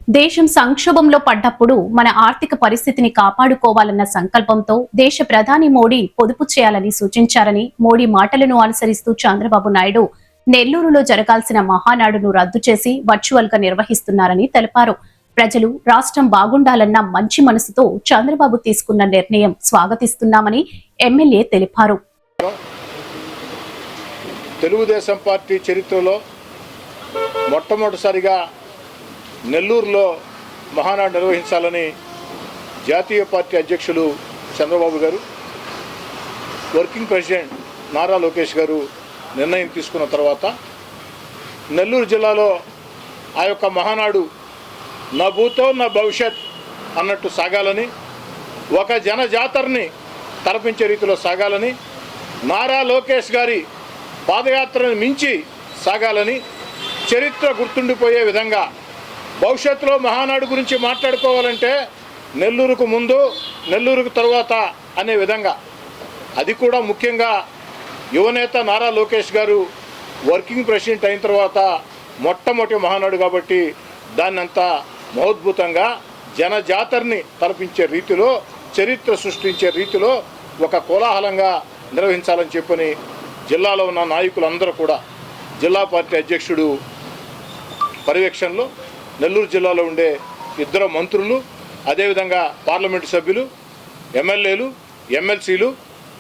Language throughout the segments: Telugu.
దేశం సంక్షోభంలో పడ్డప్పుడు మన ఆర్థిక పరిస్థితిని కాపాడుకోవాలన్న సంకల్పంతో దేశ ప్రధాని మోడీ పొదుపు చేయాలని సూచించారని, మోడీ మాటలను అనుసరిస్తూ చంద్రబాబు నాయుడు నెల్లూరులో జరగాల్సిన మహానాడును రద్దు చేసి వర్చువల్ గా నిర్వహిస్తున్నారని తెలిపారు. ప్రజలు రాష్ట్రం బాగుండాలన్న మంచి మనసుతో చంద్రబాబు తీసుకున్న నిర్ణయం స్వాగతిస్తున్నామని ఎమ్మెల్యే తెలిపారు. తెలుగుదేశం పార్టీ చరిత్రలో మొట్టమొదటిసారిగా నెల్లూరులో మహానాడు నిర్వహించాలని జాతీయ పార్టీ అధ్యక్షులు చంద్రబాబు గారు, వర్కింగ్ ప్రెసిడెంట్ నారా లోకేష్ గారు నిర్ణయం తీసుకున్న తర్వాత నెల్లూరు జిల్లాలో ఆ యొక్క మహానాడు నా భూతో నా భవిష్యత్ అన్నట్టు సాగాలని, ఒక జనజాతరని తలపించే రీతిలో సాగాలని, నారా లోకేష్ గారి పాదయాత్రను మించి సాగాలని, చరిత్ర గుర్తుండిపోయే విధంగా భవిష్యత్తులో మహానాడు గురించి మాట్లాడుకోవాలంటే నెల్లూరుకు ముందు, నెల్లూరుకు తరువాత అనే విధంగా, అది కూడా ముఖ్యంగా యువనేత నారా లోకేష్ గారు వర్కింగ్ ప్రెసిడెంట్ అయిన తర్వాత మొట్టమొదటి మహానాడు కాబట్టి దాన్ని అంతా మహోద్భుతంగా జనజాతరని తలపించే రీతిలో, చరిత్ర సృష్టించే రీతిలో ఒక కోలాహలంగా నిర్వహించాలని చెప్పని జిల్లాలో ఉన్న నాయకులందరూ కూడా, జిల్లా పార్టీ అధ్యక్షుడు పర్యవేక్షణలో నెల్లూరు జిల్లాలో ఉండే ఇద్దరు మంత్రులు, అదేవిధంగా పార్లమెంటు సభ్యులు, ఎమ్మెల్యేలు, ఎమ్మెల్సీలు,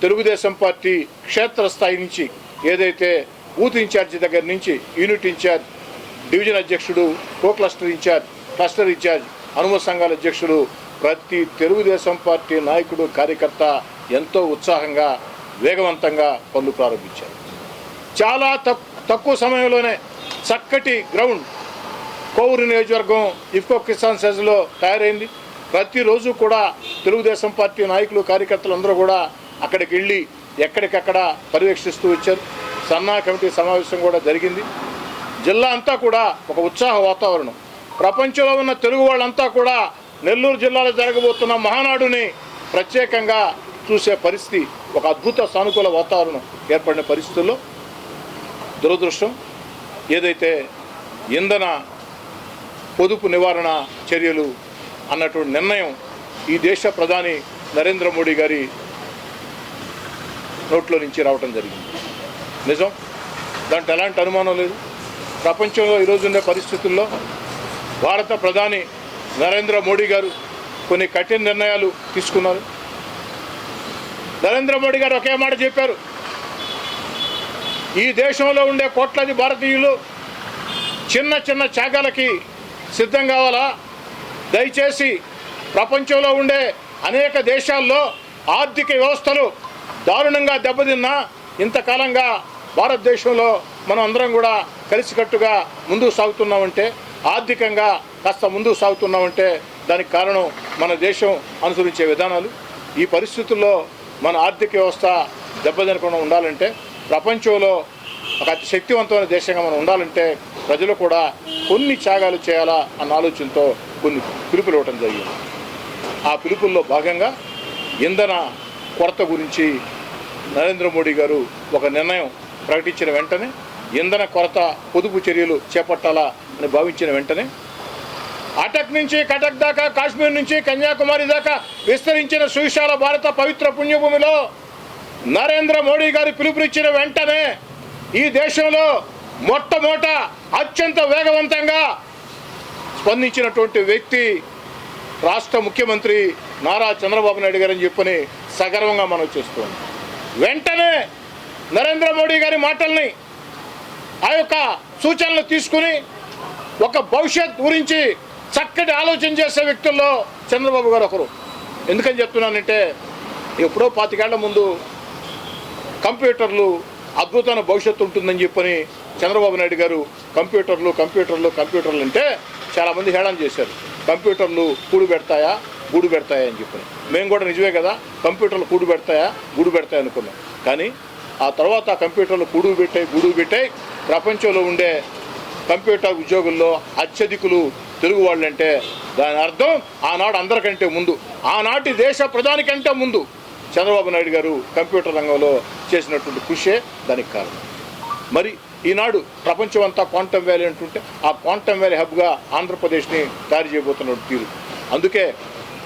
తెలుగుదేశం పార్టీ క్షేత్రస్థాయి నుంచి ఏదైతే బూత్ ఇన్ఛార్జి దగ్గర నుంచి యూనిట్ ఇన్ఛార్జ్, డివిజన్ అధ్యక్షుడు, co cluster incharge, cluster incharge, అనుమతి సంఘాల అధ్యక్షుడు, ప్రతి తెలుగుదేశం పార్టీ నాయకుడు, కార్యకర్త ఎంతో ఉత్సాహంగా వేగవంతంగా పనులు ప్రారంభించారు. చాలా తక్కువ సమయంలోనే చక్కటి గ్రౌండ్ కోవూరు నియోజకవర్గం ఇఫ్కో కిసాన్ సెజ్లో తయారైంది. ప్రతిరోజు కూడా తెలుగుదేశం పార్టీ నాయకులు, కార్యకర్తలు అందరూ కూడా అక్కడికి వెళ్ళి ఎక్కడికక్కడ పర్యవేక్షిస్తూ వచ్చారు. సన్నా కమిటీ సమావేశం కూడా జరిగింది. జిల్లా అంతా కూడా ఒక ఉత్సాహ వాతావరణం. ప్రపంచంలో ఉన్న తెలుగు వాళ్ళంతా కూడా నెల్లూరు జిల్లాలో జరగబోతున్న మహానాడుని ప్రత్యేకంగా చూసే పరిస్థితి, ఒక అద్భుత సానుకూల వాతావరణం ఏర్పడిన పరిస్థితుల్లో దురదృష్టం ఏదైతే ఇంధన పొదుపు నివారణ చర్యలు అన్నటువంటి నిర్ణయం ఈ దేశ ప్రధాని నరేంద్ర మోడీ గారి నోట్లో నుంచి రావటం జరిగింది. నిజం, దాంట్లో ఎలాంటి అనుమానం లేదు. ప్రపంచంలో ఈరోజు ఉండే పరిస్థితుల్లో భారత ప్రధాని నరేంద్ర మోడీ గారు కొన్ని కఠిన నిర్ణయాలు తీసుకున్నారు. నరేంద్ర మోడీ గారు ఒకే మాట చెప్పారు, ఈ దేశంలో ఉండే కోట్లాది భారతీయులు చిన్న చిన్న త్యాగాలకి సిద్ధం కావాలా. దయచేసి ప్రపంచంలో ఉండే అనేక దేశాల్లో ఆర్థిక వ్యవస్థలు దారుణంగా దెబ్బతిన్నా ఇంతకాలంగా భారతదేశంలో మనం అందరం కూడా కలిసికట్టుగా ముందుకు సాగుతున్నామంటే, ఆర్థికంగా కాస్త ముందుకు సాగుతున్నామంటే దానికి కారణం మన దేశం అనుసరించే విధానాలు. ఈ పరిస్థితుల్లో మన ఆర్థిక వ్యవస్థ దెబ్బతినకుండా ఉండాలంటే, ప్రపంచంలో ఒక అతి శక్తివంతమైన దేశంగా మనం ఉండాలంటే ప్రజలు కూడా కొన్ని త్యాగాలు చేయాలా అన్న ఆలోచనతో కొన్ని పిలుపులు ఇవ్వటం జరిగింది. ఆ పిలుపుల్లో భాగంగా ఇంధన కొరత గురించి నరేంద్ర మోడీ గారు ఒక నిర్ణయం ప్రకటించిన వెంటనే, ఇంధన కొరత పొదుపు చర్యలు చేపట్టాలా అని భావించిన వెంటనే అటక్ నుంచి కటక్ దాకా, కాశ్మీర్ నుంచి కన్యాకుమారి దాకా విస్తరించిన సువిశాల భారత పవిత్ర పుణ్యభూమిలో నరేంద్ర మోడీ గారు పిలుపునిచ్చిన వెంటనే ఈ దేశంలో మొట్టమొదట అత్యంత వేగవంతంగా స్పందించినటువంటి వ్యక్తి రాష్ట్ర ముఖ్యమంత్రి నారా చంద్రబాబు నాయుడు గారు అని చెప్పని సగర్వంగా మనం చేస్తున్నాం. వెంటనే నరేంద్ర మోడీ గారి మాటల్ని, ఆ యొక్క సూచనలు తీసుకుని ఒక భవిష్యత్ గురించి చక్కటి ఆలోచన చేసే వ్యక్తుల్లో చంద్రబాబు గారు ఒకరు. ఎందుకని చెప్తున్నానంటే, ఎప్పుడో 25 ఏళ్ల ముందు కంప్యూటర్లు అద్భుతమైన భవిష్యత్తు ఉంటుందని చెప్పని చంద్రబాబు నాయుడు గారు కంప్యూటర్లు అంటే చాలామంది హేళన చేశారు. కంప్యూటర్లు కూడు పెడతాయా, గూడు పెడతాయా అని చెప్పని. మేము కూడా నిజమే కదా, కంప్యూటర్లు కూడు పెడతాయా, గూడు పెడతాయా అనుకున్నాం. కానీ ఆ తర్వాత కంప్యూటర్లు గూడు పెట్టాయి. ప్రపంచంలో ఉండే కంప్యూటర్ ఉద్యోగుల్లో అత్యధికులు తెలుగు వాళ్ళంటే దాని అర్థం ఆనాడు అందరికంటే ముందు, ఆనాటి దేశ ప్రధాని కంటే ముందు చంద్రబాబు నాయుడు గారు కంప్యూటర్ రంగంలో చేసినటువంటి కృషే దానికి కారణం. మరి ఈనాడు ప్రపంచం అంతా క్వాంటమ్ వ్యాలీ అంటుంటే ఆ క్వాంటమ్ వ్యాలీ హబ్గా ఆంధ్రప్రదేశ్ని తయారు చేయబోతున్న తీరు. అందుకే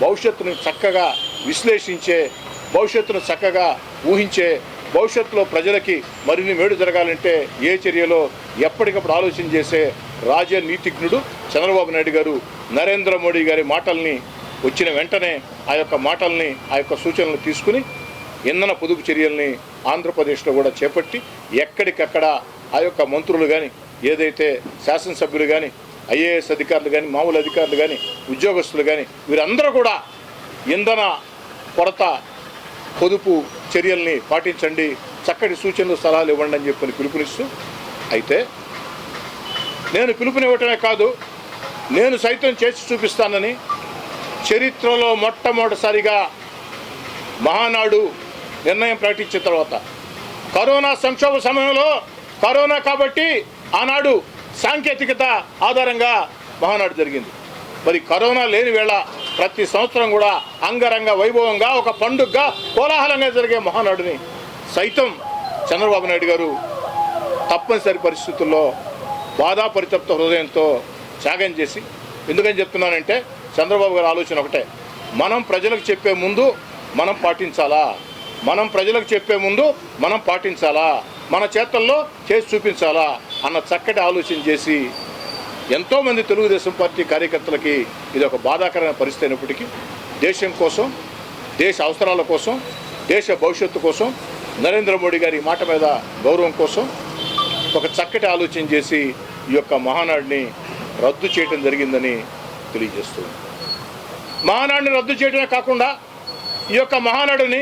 భవిష్యత్తును చక్కగా విశ్లేషించే, భవిష్యత్తును చక్కగా ఊహించే, భవిష్యత్తులో ప్రజలకి మరిన్ని మేలు జరగాలంటే ఏ చర్యలో ఎప్పటికప్పుడు ఆలోచన చేసే రాజనీతిజ్ఞుడు చంద్రబాబు నాయుడు గారు. నరేంద్ర మోడీ గారి మాటల్ని వచ్చిన వెంటనే ఆ యొక్క మాటల్ని, ఆ యొక్క సూచనలు తీసుకుని ఇంధన పొదుపు చర్యల్ని ఆంధ్రప్రదేశ్లో కూడా చేపట్టి ఎక్కడికక్కడ ఆ యొక్క మంత్రులు కానీ, ఏదైతే శాసనసభ్యులు కానీ, ఐఏఎస్ అధికారులు కానీ, మామూలు అధికారులు కానీ, ఉద్యోగస్తులు కానీ వీరందరూ కూడా ఇంధన కొరత పొదుపు చర్యల్ని పాటించండి, చక్కటి సూచనలు సలహాలు ఇవ్వండి అని చెప్పని పిలుపునిస్తూ, అయితే నేను పిలుపునివ్వటమే కాదు, నేను సైతం చేసి చూపిస్తానని చరిత్రలో మొట్టమొదటిసారిగా మహానాడు నిర్ణయం ప్రకటించిన తర్వాత కరోనా సంక్షోభ సమయంలో కరోనా కాబట్టి ఆనాడు సాంకేతికత ఆధారంగా మహానాడు జరిగింది. మరి కరోనా లేని వేళ ప్రతి సంవత్సరం కూడా అంగరంగ వైభవంగా ఒక పండుగగా కోలాహలంగా జరిగే మహానాడుని సైతం చంద్రబాబు నాయుడు గారు తప్పనిసరి పరిస్థితుల్లో బాధాపరితప్త హృదయంతో త్యాగం చేసి, ఎందుకని చెప్తున్నానంటే చంద్రబాబు గారి ఆలోచన ఒకటే, మనం ప్రజలకు చెప్పే ముందు మనం పాటించాలా, మనం ప్రజలకు చెప్పే ముందు మనం పాటించాలా, మన చేతల్లో చేసి చూపించాలా అన్న చక్కటి ఆలోచన చేసి ఎంతోమంది తెలుగుదేశం పార్టీ కార్యకర్తలకి ఇది ఒక బాధాకరమైన పరిస్థితి అయినప్పటికీ దేశం కోసం, దేశ అవసరాల కోసం, దేశ భవిష్యత్తు కోసం, నరేంద్ర మోడీ గారి మాట మీద గౌరవం కోసం ఒక చక్కటి ఆలోచన చేసి ఈ యొక్క మహానాడిని రద్దు చేయడం జరిగిందని తెలియజేస్తుంది. మహానాడిని రద్దు చేయడమే కాకుండా ఈ యొక్క మహానాడుని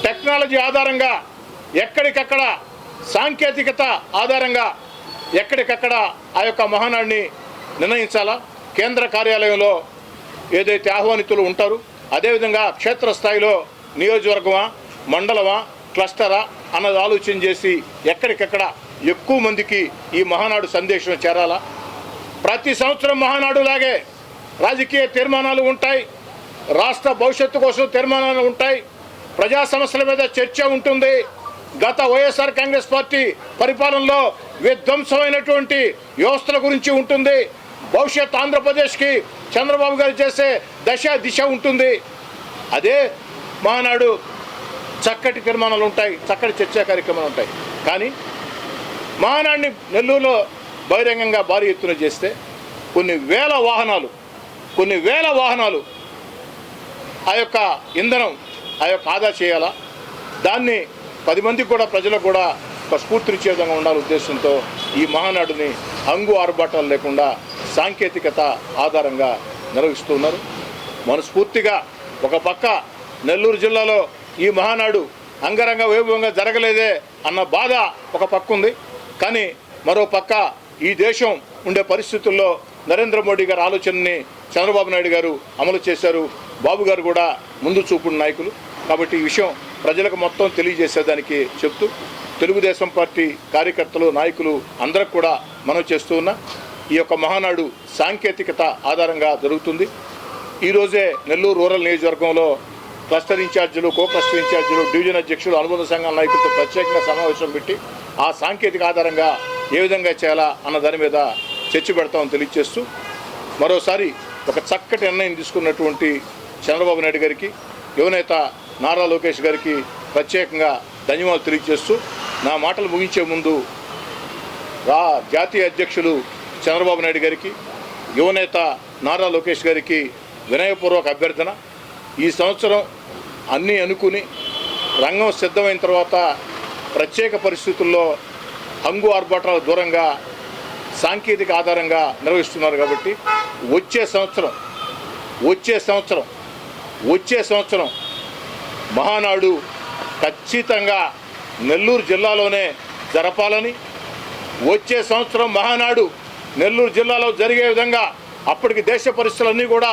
టెక్నాలజీ ఆధారంగా ఎక్కడికక్కడ, సాంకేతికత ఆధారంగా ఎక్కడికక్కడ ఆ యొక్క మహానాడిని నిర్ణయించాలా. కేంద్ర కార్యాలయంలో ఏదైతే ఆహ్వానితులు ఉంటారో అదేవిధంగా క్షేత్రస్థాయిలో నియోజకవర్గమా, మండలమా, క్లస్టరా అన్నది ఆలోచన చేసి ఎక్కడికక్కడ ఎక్కువ మందికి ఈ మహానాడు సందేశం చేరాలా. ప్రతి సంవత్సరం మహానాడు లాగే రాజకీయ తీర్మానాలు ఉంటాయి, రాష్ట్ర భవిష్యత్తు కోసం తీర్మానాలు ఉంటాయి, ప్రజా సమస్యల మీద చర్చ ఉంటుంది. గత వైఎస్ఆర్ కాంగ్రెస్ పార్టీ పరిపాలనలో విధ్వంసమైనటువంటి వ్యవస్థల గురించి ఉంటుంది. భవిష్యత్ ఆంధ్రప్రదేశ్కి చంద్రబాబు గారు చేసే దశ దిశ ఉంటుంది. అదే మహానాడు చక్కటి తీర్మానాలు ఉంటాయి, చక్కటి చర్చా కార్యక్రమాలు ఉంటాయి. కానీ మహానాడిని నెల్లూరులో బహిరంగంగా భారీ ఎత్తున చేస్తే కొన్ని వేల వాహనాలు ఆ యొక్క ఇంధనం ఆ యొక్క ఆదా చేయాలా. దాన్ని 10 మందికి కూడా, ప్రజలకు కూడా ఒక స్ఫూర్తినిచ్చే విధంగా ఉండాలి ఉద్దేశంతో ఈ మహానాడుని హంగు ఆర్భాటాలు లేకుండా సాంకేతికత ఆధారంగా నిర్వహిస్తున్నారు. మనస్ఫూర్తిగా ఒక పక్క నెల్లూరు జిల్లాలో ఈ మహానాడు అంగరంగ వైభవంగా జరగలేదే అన్న బాధ ఒక పక్క ఉంది. కానీ మరో పక్క ఈ దేశం ఉండే పరిస్థితుల్లో నరేంద్ర మోడీ గారి ఆలోచనని చంద్రబాబు నాయుడు గారు అమలు చేశారు. బాబు గారు కూడా ముందు చూపుడు నాయకులు. కాబట్టి ఈ విషయం ప్రజలకు మొత్తం తెలియజేసేదానికి చెప్తూ తెలుగుదేశం పార్టీ కార్యకర్తలు, నాయకులు అందరికి కూడా మనం చేస్తూ ఉన్న ఈ యొక్క మహానాడు సాంకేతికత ఆధారంగా జరుగుతుంది. ఈరోజే నెల్లూరు రూరల్ నియోజకవర్గంలో క్లస్టర్ ఇన్ఛార్జీలు, కో క్లస్టర్ ఇన్ఛార్జీలు, డివిజన్ అధ్యక్షులు, అనుబంధ సంఘాల నాయకులతో ప్రత్యేకంగా సమావేశం పెట్టి ఆ సాంకేతిక ఆధారంగా ఏ విధంగా చేయాలా అన్న దాని మీద చర్చ పెడతామని తెలియజేస్తూ మరోసారి ఒక చక్కటి నిర్ణయం తీసుకున్నటువంటి చంద్రబాబు నాయుడు గారికి, యువనేత నారా లోకేష్ గారికి ప్రత్యేకంగా ధన్యవాదాలు తెలియజేస్తూ నా మాటలు ముగించే ముందు జాతీయ అధ్యక్షులు చంద్రబాబు నాయుడు గారికి, యువనేత నారా లోకేష్ గారికి వినయపూర్వక అభ్యర్థన. ఈ సంవత్సరం అన్నీ అనుకుని రంగం సిద్ధమైన తర్వాత ప్రత్యేక పరిస్థితుల్లో హంగు ఆర్భాటాల దూరంగా సాంకేతిక ఆధారంగా నిర్వహిస్తున్నారు. కాబట్టి వచ్చే సంవత్సరం మహానాడు ఖచ్చితంగా నెల్లూరు జిల్లాలోనే జరపాలని, వచ్చే సంవత్సరం మహానాడు నెల్లూరు జిల్లాలో జరిగే విధంగా అప్పటికి దేశ పరిస్థితులన్నీ కూడా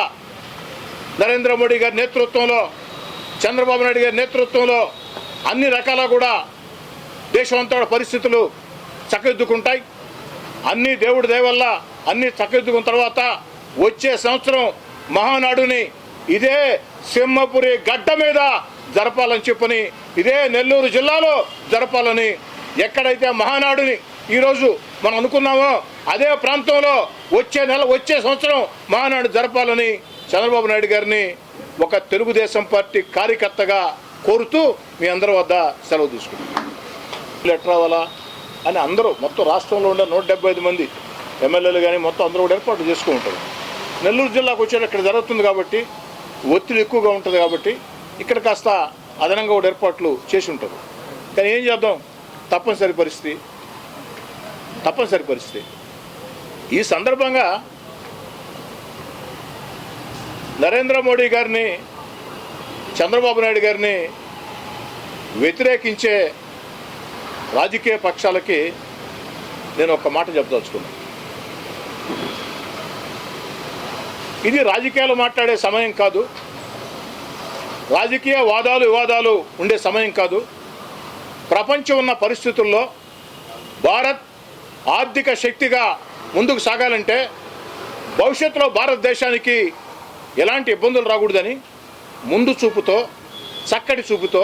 నరేంద్ర మోడీ గారి నేతృత్వంలో, చంద్రబాబు నాయుడు గారి నేతృత్వంలో అన్ని రకాల కూడా దేశమంతా పరిస్థితులు చక్కదిద్దుకుంటాయి. అన్ని దేవుడి దయ వల్ల అన్ని చక్కదిద్దుకున్న తర్వాత వచ్చే సంవత్సరం మహానాడుని ఇదే సింహపురి గడ్డ మీద జరపాలని చెప్పని, ఇదే నెల్లూరు జిల్లాలో జరపాలని, ఎక్కడైతే మహానాడుని ఈరోజు మనం అనుకున్నామో అదే ప్రాంతంలో వచ్చే సంవత్సరం మహానాడు జరపాలని చంద్రబాబు నాయుడు గారిని ఒక తెలుగుదేశం పార్టీ కార్యకర్తగా కోరుతూ మీ అందరి వద్ద సెలవు తీసుకుంటాం. ఎట్లా రావాలా అని అందరూ మొత్తం రాష్ట్రంలో ఉండే 175 మంది ఎమ్మెల్యేలు కానీ మొత్తం అందరూ కూడా ఏర్పాటు చేసుకుంటారు. నెల్లూరు జిల్లాకు వచ్చేది ఇక్కడ జరుగుతుంది కాబట్టి ఒత్తిడి ఎక్కువగా ఉంటుంది కాబట్టి ఇక్కడ కాస్త అదనంగా కూడా ఏర్పాట్లు చేసి ఉంటారు. కానీ ఏం చేద్దాం, తప్పనిసరి పరిస్థితి. ఈ సందర్భంగా నరేంద్ర మోడీ గారిని, చంద్రబాబు నాయుడు గారిని వ్యతిరేకించే రాజకీయ పక్షాలకి నేను ఒక మాట చెప్పదలుచుకున్నాను. ఇది రాజకీయాలు మాట్లాడే సమయం కాదు, రాజకీయ వివాదాలు ఉండే సమయం కాదు. ప్రపంచం ఉన్న పరిస్థితుల్లో భారత్ ఆర్థిక శక్తిగా ముందుకు సాగాలంటే భవిష్యత్తులో భారతదేశానికి ఎలాంటి ఇబ్బందులు రాకూడదని ముందు చూపుతో, చక్కటి చూపుతో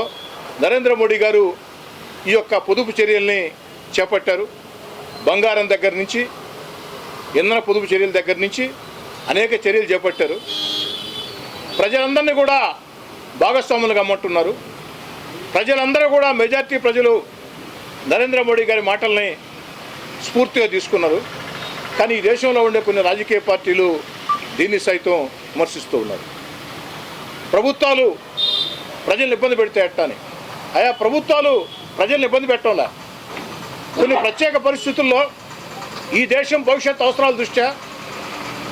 నరేంద్ర మోడీ గారు ఈ యొక్క పొదుపు చర్యల్ని చేపట్టారు. బంగారం దగ్గర నుంచి, ఇంధన పొదుపు చర్యల దగ్గర నుంచి అనేక చర్యలు చేపట్టారు. ప్రజలందరినీ కూడా భాగస్వాములుగా అమ్మంటున్నారు. ప్రజలందరూ కూడా మెజార్టీ ప్రజలు నరేంద్ర మోడీ గారి మాటల్ని స్ఫూర్తిగా తీసుకున్నారు. కానీ ఈ దేశంలో ఉండే కొన్ని రాజకీయ పార్టీలు దీన్ని సైతం విమర్శిస్తూ ఉన్నారు. ప్రభుత్వాలు ప్రజల్ని ఇబ్బంది పెడితే ఎట్టని. ఆయా ప్రభుత్వాలు ప్రజల్ని ఇబ్బంది పెట్టడంలా కొన్ని ప్రత్యేక పరిస్థితుల్లో ఈ దేశం భవిష్యత్ అవసరాల దృష్ట్యా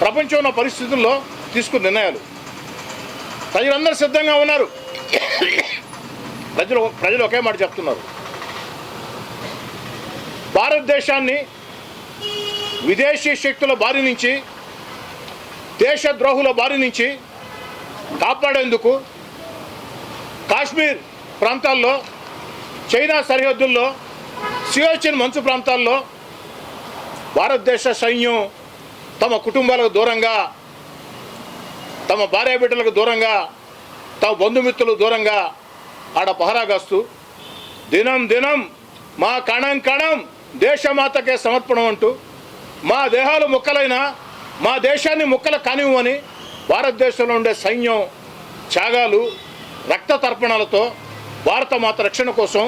ప్రపంచం ఉన్న పరిస్థితుల్లో తీసుకున్న నిర్ణయాలు. ప్రజలందరూ సిద్ధంగా ఉన్నారు. ప్రజలు ఒకే మాట చెప్తున్నారు, భారతదేశాన్ని విదేశీ శక్తుల బారి నుంచి, దేశద్రోహుల బారి నుంచి కాపాడేందుకు కాశ్మీర్ ప్రాంతాల్లో, చైనా సరిహద్దుల్లో, సియాచిన్ మంచు ప్రాంతాల్లో భారతదేశ సైన్యం తమ కుటుంబాలకు దూరంగా, తమ భార్యాబిడ్డలకు దూరంగా, తమ బంధుమిత్రులకు దూరంగా ఆడ పహరాగాస్తూ దినం మా కణం దేశమాతకే సమర్పణం అంటూ మా దేహాలు ముక్కలైనా మా దేశాన్ని ముక్కలు కానివ్వమని భారతదేశంలో ఉండే సైన్యం త్యాగాలు, రక్త తర్పణాలతో భారత మాత రక్షణ కోసం,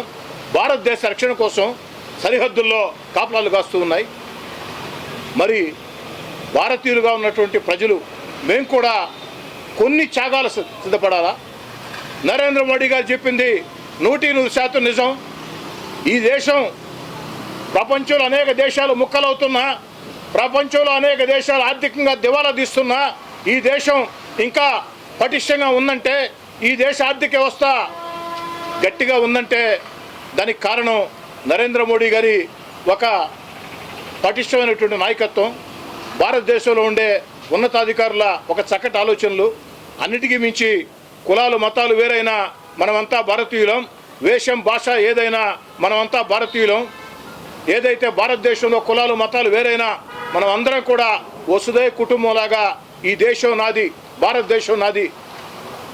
భారతదేశ రక్షణ కోసం సరిహద్దుల్లో కాపలాలు కాస్తూ ఉన్నాయి. మరి భారతీయులుగా ఉన్నటువంటి ప్రజలు మేము కూడా కొన్ని త్యాగాలు సిద్ధపడాలా? నరేంద్ర మోడీ గారు చెప్పింది 100% నిజం. ఈ దేశం ప్రపంచంలో అనేక దేశాలు ముక్కలవుతున్నా, ప్రపంచంలో అనేక దేశాలు ఆర్థికంగా దివాలా తీస్తున్నా ఈ దేశం ఇంకా పటిష్టంగా ఉందంటే, ఈ దేశ ఆర్థిక వ్యవస్థ గట్టిగా ఉందంటే దానికి కారణం నరేంద్ర మోడీ గారి ఒక పటిష్టమైనటువంటి నాయకత్వం, భారతదేశంలో ఉండే ఉన్నతాధికారుల ఒక చక్కటి ఆలోచనలు. అన్నిటికీ మించి కులాలు మతాలు వేరైనా మనమంతా భారతీయులం, వేషం భాష ఏదైనా మనమంతా భారతీయులం. ఏదైతే భారతదేశంలో కులాలు మతాలు వేరైనా మనం అందరం కూడా వసుదైవ కుటుంబంలాగా ఈ దేశం నాది, భారతదేశం నాది,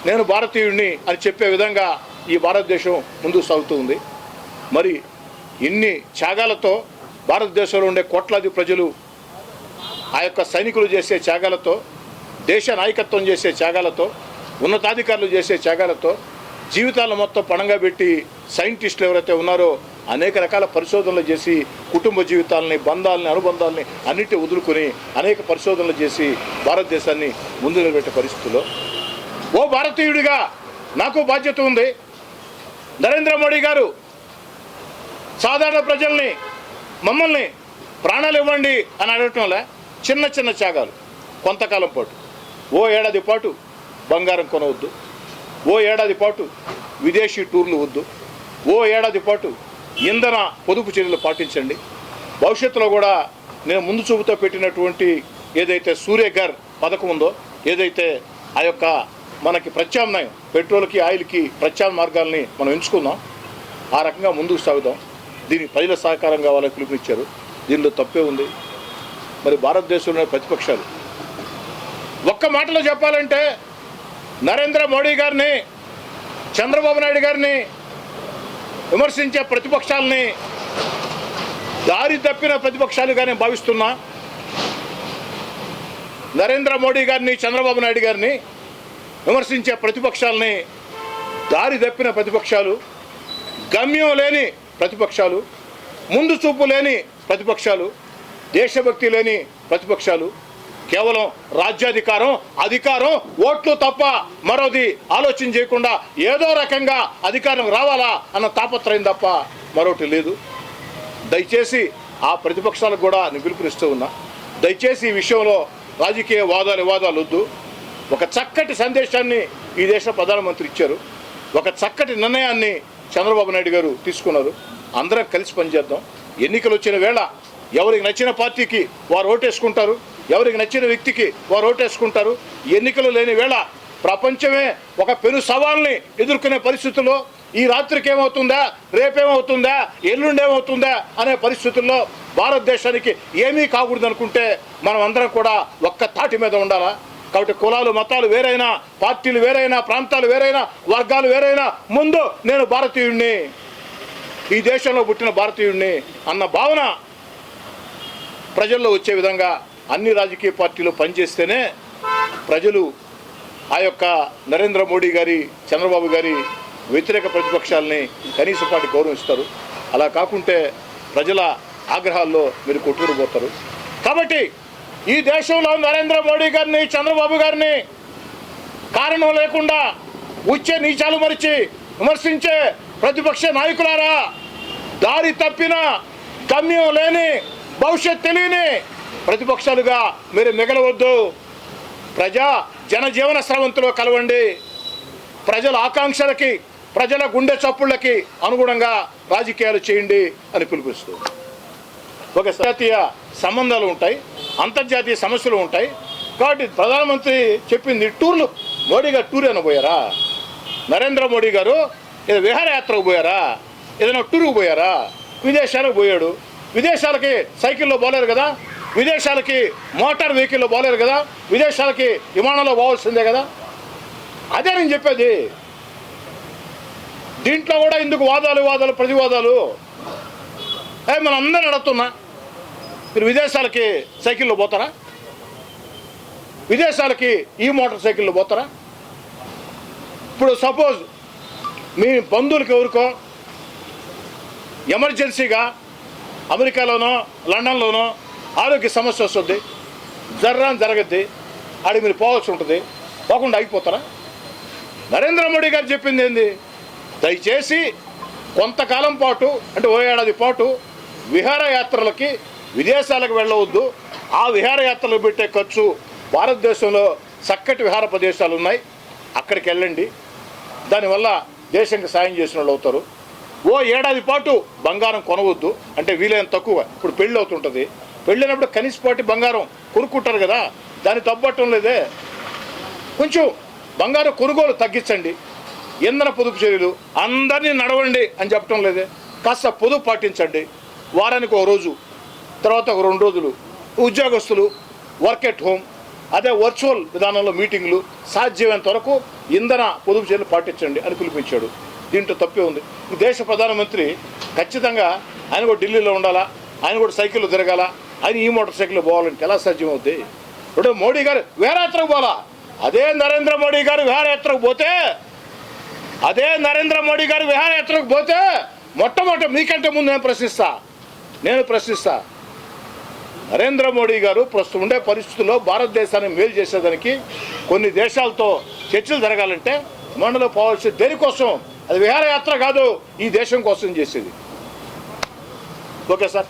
నేను భారతీయుడిని అని చెప్పే విధంగా ఈ భారతదేశం ముందుకు సాగుతూ ఉంది. మరి ఇన్ని త్యాగాలతో భారతదేశంలో ఉండే కోట్లాది ప్రజలు, ఆ యొక్క సైనికులు చేసే త్యాగాలతో, దేశ నాయకత్వం చేసే త్యాగాలతో, ఉన్నతాధికారులు చేసే త్యాగాలతో జీవితాలను మొత్తం పణంగా పెట్టి సైంటిస్టులు ఎవరైతే ఉన్నారో అనేక రకాల పరిశోధనలు చేసి కుటుంబ జీవితాలని, బంధాలని, అనుబంధాలని అన్నిటి వదులుకొని అనేక పరిశోధనలు చేసి భారతదేశాన్ని ముందు నిలబెట్టే పరిస్థితుల్లో ఓ భారతీయుడిగా నాకు బాధ్యత ఉంది. నరేంద్ర మోడీ గారు సాధారణ ప్రజల్ని, మమ్మల్ని ప్రాణాలు ఇవ్వండి అని అడగటంలో చిన్న త్యాగాలు కొంతకాలం పాటు, ఓ ఏడాది పాటు బంగారం కొనవద్దు, ఓ ఏడాది పాటు విదేశీ టూర్లు వద్దు, ఓ ఏడాది పాటు ఇంధన పొదుపు చర్యలు పాటించండి. భవిష్యత్తులో కూడా నేను ముందు చూపుతో పెట్టినటువంటి ఏదైతే సూర్యఘర్ పథకం ఉందో, ఏదైతే ఆ యొక్క మనకి ప్రత్యామ్నాయం పెట్రోల్కి, ఆయిల్కి ప్రత్యామ్నాయ మార్గాల్ని మనం ఎంచుకుందాం, ఆ రకంగా ముందుకు సాగుదాం. దీనికి ప్రజల సహకారం కావాలని పిలుపునిచ్చారు. దీనిలో తప్పే ఉంది. మరి భారతదేశంలోని ప్రతిపక్షాలు ఒక్క మాటలో చెప్పాలంటే నరేంద్ర మోడీ గారిని, చంద్రబాబు నాయుడు గారిని విమర్శించే ప్రతిపక్షాలని దారి తప్పిన ప్రతిపక్షాలుగానే భావిస్తున్నా. నరేంద్ర మోడీ గారిని, చంద్రబాబు నాయుడు గారిని విమర్శించే ప్రతిపక్షాలని దారి తప్పిన ప్రతిపక్షాలు, గమ్యం లేని ప్రతిపక్షాలు, ముందు చూపు లేని ప్రతిపక్షాలు, దేశభక్తి లేని ప్రతిపక్షాలు, కేవలం రాజ్యాధికారం, అధికారం, ఓట్లు తప్ప మరోది ఆలోచన చేయకుండా ఏదో రకంగా అధికారం రావాలా అన్న తాపత్రయం తప్ప మరొకటి లేదు. దయచేసి ఆ ప్రతిపక్షాలకు కూడా నేను పిలుపునిస్తూ ఉన్నా. దయచేసి ఈ విషయంలో రాజకీయ వివాదాలు వద్దు. ఒక చక్కటి సందేశాన్ని ఈ దేశ ప్రధానమంత్రి ఇచ్చారు. ఒక చక్కటి నిర్ణయాన్ని చంద్రబాబు నాయుడు గారు తీసుకున్నారు. అందరం కలిసి పనిచేద్దాం. ఎన్నికలు వచ్చిన వేళ ఎవరికి నచ్చిన పార్టీకి వారు ఓటేసుకుంటారు, ఎవరికి నచ్చిన వ్యక్తికి వారు ఓటేసుకుంటారు. ఎన్నికలు లేని వేళ ప్రపంచమే ఒక పెను సవాల్ని ఎదుర్కొనే పరిస్థితుల్లో ఈ రాత్రికి ఏమవుతుందా, రేపేమవుతుందా, ఎల్లుండేమవుతుందా అనే పరిస్థితుల్లో భారతదేశానికి ఏమీ కాకూడదు అనుకుంటే మనం అందరం కూడా ఒక్క తాటి మీద ఉండాలా. కాబట్టి కులాలు, మతాలు వేరైనా, పార్టీలు వేరైనా, ప్రాంతాలు వేరైనా, వర్గాలు వేరైనా, ముందు నేను భారతీయుడిని, ఈ దేశంలో పుట్టిన భారతీయుడిని అన్న భావన ప్రజల్లో వచ్చే విధంగా అన్ని రాజకీయ పార్టీలు పనిచేస్తేనే ప్రజలు ఆ యొక్క నరేంద్ర మోడీ గారి, చంద్రబాబు గారి వ్యతిరేక ప్రతిపక్షాలని కనీసపాటి గౌరవిస్తారు. అలా కాకుంటే ప్రజల ఆగ్రహాల్లో మీరు కొట్టుకుపోతారు. కాబట్టి ఈ దేశంలో నరేంద్ర మోడీ గారిని, చంద్రబాబు గారిని కారణం లేకుండా ఉచ్చే నీచాలు మరిచి విమర్శించే ప్రతిపక్ష నాయకులారా, దారి తప్పిన, గమ్యం లేని, భవిష్యత్ తెలియని ప్రతిపక్షాలుగా మీరు మిగలవద్దు. జనజీవన స్రవంతిలో కలవండి. ప్రజల ఆకాంక్షలకి, ప్రజల గుండె చప్పుళ్ళకి అనుగుణంగా రాజకీయాలు చేయండి అని పిలుపుస్తూ, ఒక జాతీయ సంబంధాలు ఉంటాయి, అంతర్జాతీయ సమస్యలు ఉంటాయి. కాబట్టి ప్రధానమంత్రి చెప్పింది టూర్లు, మోడీ గారు టూర్ అయినా పోయారా? నరేంద్ర మోడీ గారు ఏదో విహారయాత్రకు పోయారా? ఏదైనా టూర్కు పోయారా? విదేశాలకు పోయాడు. విదేశాలకి సైకిల్లో పోలేరు కదా, విదేశాలకి మోటార్ వెహికల్లో పోలేరు కదా, విదేశాలకి విమానంలో పోవాల్సిందే కదా. అదే నేను చెప్పేది. దీంట్లో కూడా ఎందుకు వాదాలు, ప్రతివాదాలు? మనం అందరం అడుగుతున్నా, మీరు విదేశాలకి సైకిల్లో పోతారా? విదేశాలకి ఈ మోటార్ సైకిల్లో పోతారా? ఇప్పుడు సపోజ్ మీ బంధువులకి ఎవరికో ఎమర్జెన్సీగా అమెరికాలోనో లండన్లోనో ఆరోగ్య సమస్య వస్తుంది, జరగద్ది, ఆడికి మీరు పోవాల్సి ఉంటుంది, పోకుండా ఆగిపోతారా? నరేంద్ర మోడీ గారు చెప్పింది ఏంది? దయచేసి కొంతకాలం పాటు, అంటే ఓ ఏడాది పాటు విహారయాత్రలకి విదేశాలకు వెళ్ళవద్దు. ఆ విహారయాత్రలు పెట్టే ఖర్చు, భారతదేశంలో చక్కటి విహార ప్రదేశాలు ఉన్నాయి, అక్కడికి వెళ్ళండి, దానివల్ల దేశానికి సాయం చేసిన వాళ్ళు అవుతారు. ఓ ఏడాది పాటు బంగారం కొనవద్దు, అంటే వీలైన తక్కువ. ఇప్పుడు పెళ్ళి అవుతుంటుంది, పెళ్ళినప్పుడు కనీసపాటి బంగారం కొనుక్కుంటారు కదా, దాన్ని తప్పట్టం లేదే. కొంచెం బంగారం కొనుగోలు తగ్గించండి. ఇంధన పొదుపు చర్యలు, అందరినీ నడవండి అని చెప్పడం లేదే. కాస్త పొదుపు పాటించండి. వారానికి ఒక రోజు, తర్వాత ఒక 2 రోజులు ఉద్యోగస్తులు వర్క్ ఎట్ హోమ్, అదే వర్చువల్ విధానంలో మీటింగ్లు, సాధ్యమైనంత వరకు ఇంధన పొదుపు చర్యలు పాటించండి అని పిలిపించాడు. దీంట్లో తప్పే ఉంది. ఈ దేశ ప్రధానమంత్రి ఖచ్చితంగా ఆయన కూడా ఢిల్లీలో ఉండాలా, ఆయన కూడా సైకిల్లో తిరగాల, ఆయన ఈ మోటార్ సైకిల్లో పోవాలంటే ఎలా సాధ్యం అవుద్ది? ఇప్పుడు మోడీ గారు విహారయాత్రకు పోలా, అదే నరేంద్ర మోడీ గారు విహారయాత్రకు పోతే మొట్టమొదట మీకంటే ముందు నేను ప్రశ్నిస్తా నరేంద్ర మోడీ గారు ప్రస్తుతం ఉండే పరిస్థితుల్లో భారతదేశాన్ని మేలు చేసేదానికి కొన్ని దేశాలతో చర్చలు జరగాలంటే మనలో పోవాల్సి దేనికోసం? అది విహారయాత్ర కాదు, ఈ దేశం కోసం చేసేది. Okay sir.